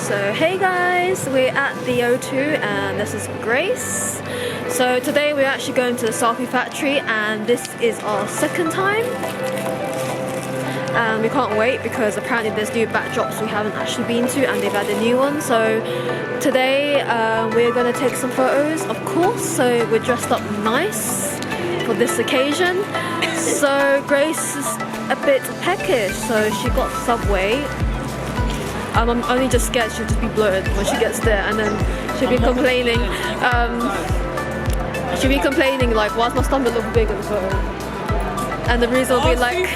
So hey guys, we're at the O2 and this is Grace. So today we're actually going to the Selfie Factory and this is our second time. And we can't wait because apparently there's new backdrops we haven't actually been to and they've added new ones. So today we're going to take some photos, of course. So we're dressed up nice for this occasion. So Grace is a bit peckish, so she got Subway. I'm only just scared she'll just be bloated when she gets there, and then she'll be complaining. She'll be complaining like, "Why does my stomach look big in the photo?" And the reason will be like,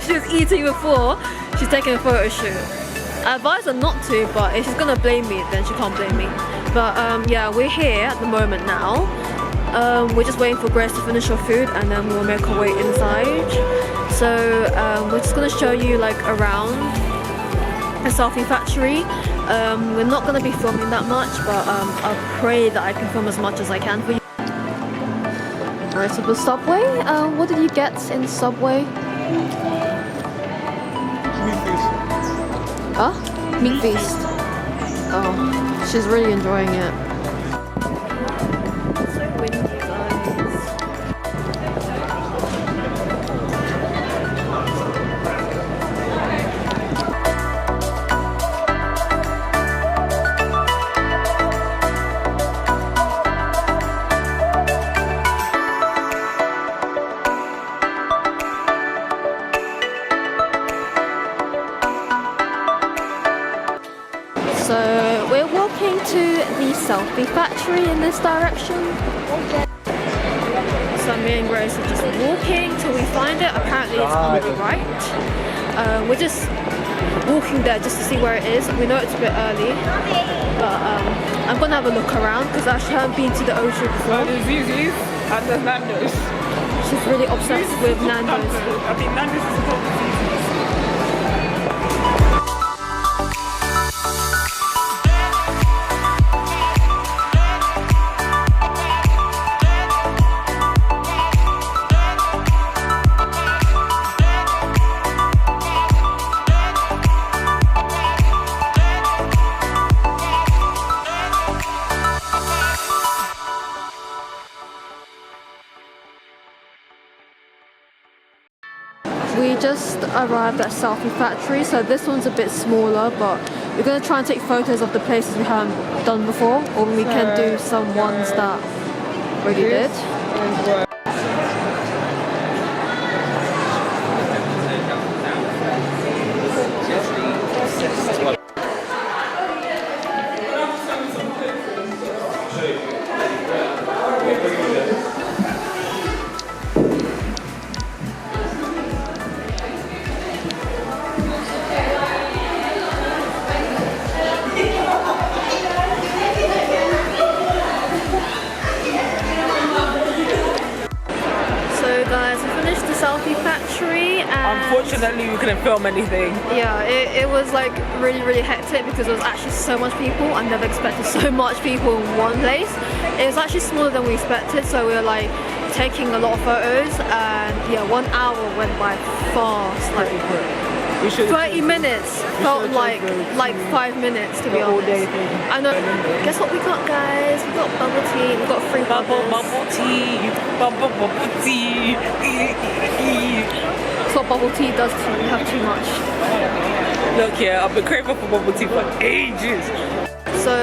she was eating before she's taking a photo shoot. I advise her not to, but if she's gonna blame me, then she can't blame me. But yeah, we're here at the moment now. We're just waiting for Grace to finish her food, and then we'll make our way inside. So we're just gonna show you like around the Selfie Factory. We're not going to be filming that much, but I pray that I can film as much as I can for you. Alright, so the Subway, what did you get in Subway? Meat feast. Huh? Meat feast. Oh, she's really enjoying it. It's so windy, guys. So we're walking to the Selfie Factory in this direction. So me and Grace are just walking till we find it. Apparently it's on the right. We're just walking there just to see where it is. We know it's a bit early, but I'm gonna have a look around because I actually haven't been to the O2 before. There's Zizzi's and there's Nando's. She's really obsessed with Nando's. I think Nando's is called Zizzi's. We just arrived at Selfie Factory, so this one's a bit smaller, but we're going to try and take photos of the places we haven't done before, or we can do some ones that already did. Guys, we finished the Selfie Factory and Unfortunately we couldn't film anything. yeah, it was like really hectic because there was actually so much people. I never expected so much people in one place. It was actually smaller than we expected, so we were like taking a lot of photos and yeah, 1 hour went by fast. Like 30 minutes felt like 5 minutes to be honest. I know. Guess what we got, guys? We got bubble tea. We got free bubble tea. Bubble tea. That's what bubble tea does to you. You have too much. Look here, I've been craving for bubble tea for ages. So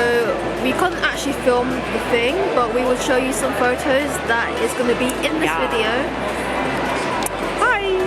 we couldn't actually film the thing, but we will show you some photos that is going to be in this video. Bye!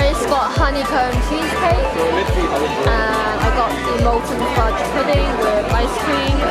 Grace got honeycomb cheesecake, and I got the molten fudge pudding with ice cream.